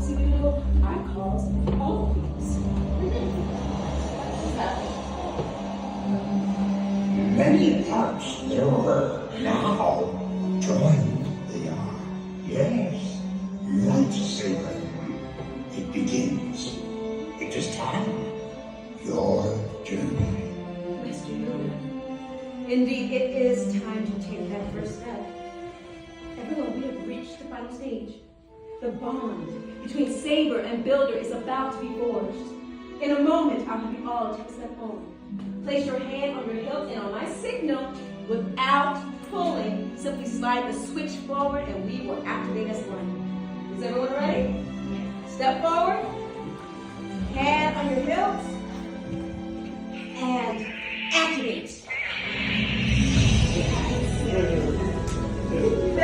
See, you know, I caused all of these. Many parts thereof now join they are. Yes, lightsaber. It begins. It is time. Your journey. Mr. Yoda, indeed, it is time to take that first step. Everyone, we have reached the final stage. The bond between Saber and Builder is about to be forged. In a moment, I'll have you all take a step forward. Place your hand on your hilt, and on my signal, without pulling, simply slide the switch forward, and we will activate us one. Is everyone ready? Step forward. Hand on your hilt. And activate.